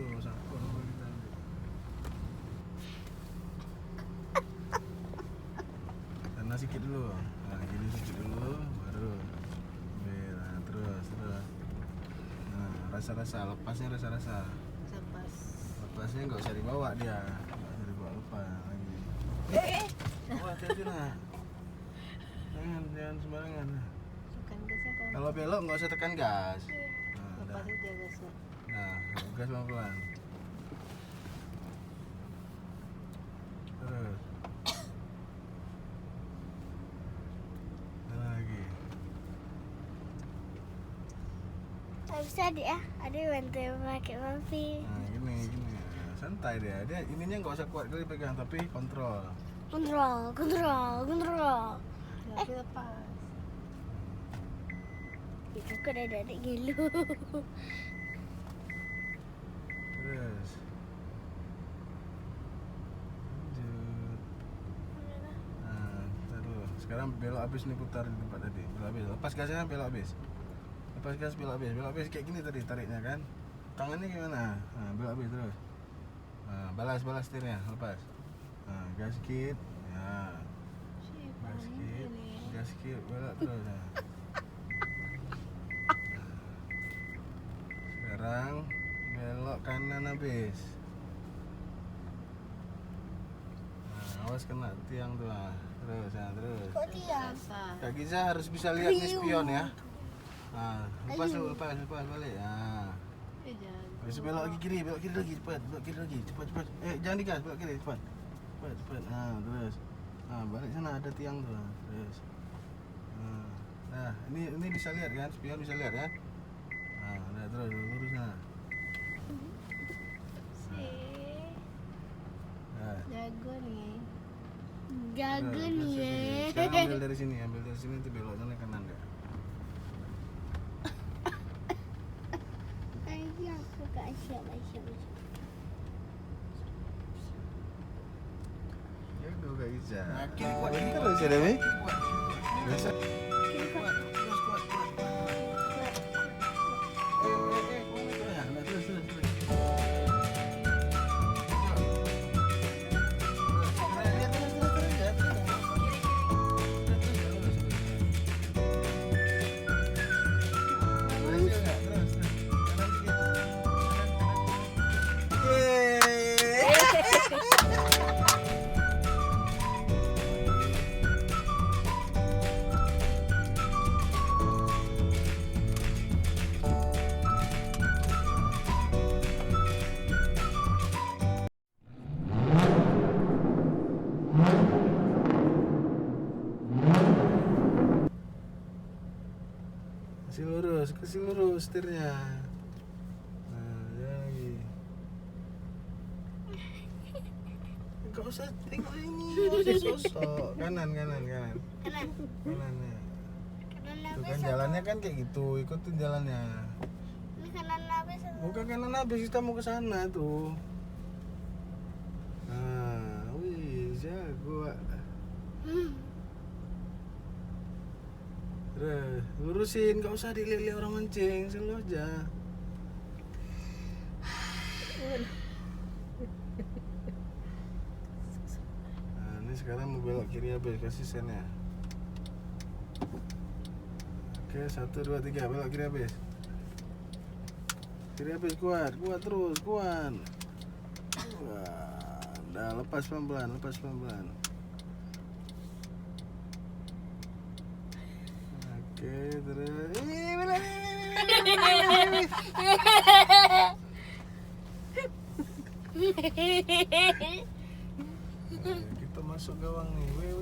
itu sakon kita. Karena sikit dulu. Nah, gini sikit dulu baru. Nah, terus. Nah, rasa-rasa lepasnya rasa-rasa. Lepas. Lepasnya nggak usah dibawa dia. Nggak usah dibawa lepas lagi. Wah, hati-hati lah. Jangan sembarangan. Tekan gasnya kau. Kalau belok nggak usah tekan gas. Nah, Lepas aja gasnya. Nah, gas pelan-pelan. Terus. Lagi. Bisa dia, ada bantu pakai mobil. Nah, gini. Nah, santai dia. Dia ininya nggak usah kuat kali pegang, tapi kontrol. Kontrol. Tapi lepas. Itu kok ada adik gilu. Terus. Lanjut. Nah, kita dulu. Sekarang belok habis nih, putar di tempat tadi. Belok habis. Lepas gasnya, belok habis. Lepas gas, belok habis. Belok habis kayak gini tadi tariknya kan. Tangannya gimana? Nah, belok habis terus. Nah, balas setirnya, lepas. Nah, gas sedikit. Ya. Gas sedikit, belok terus. Nah. Sekarang belok kanan habis. Nah, awas kena tiang tuh. Terus. Kok diam? Kak Giza harus bisa lihat nih spion ya. Nah, lepas balik. Nah. Jangan. Habis itu belok kiri lagi, cepat. Jangan digas, belok kiri, cepat. Nah, terus. Nah, balik sana ada tiang tuh. Terus. Nah, ini bisa lihat kan? Spion bisa lihat kan? Nah, udah terus lurus sana. Nah. Jago nih. Jago Terus, nih sini. ya. Sekarang ambil dari sini nanti belok sana kanan deh. Ayo aku gak siap. Jago Kak Giza. Kiri kuat. Terus ya Dewi. Biasa. Kasih lurus setirnya. Nah, lagi. Gak usah tengok ini, gak usah sosok. Kanan ya. Kanan Tuh kan habis. jalannya kan kayak gitu, ikutin jalannya. Ini kanan habis. Bukan kanan habis, kita mau ke sana tuh. Nah, wih, jago. Terus, lurusin, gak usah dilihat-lihat orang mancing, selalu aja. Nah, ini sekarang mau belok kiri habis, kasih sennya. Oke, 1, 2, 3, belok kiri habis. Kiri habis, kuat terus, kuat. Wah, udah lepas pelan-pelan. Oke, terus. Kita masuk gawang nih. Wih.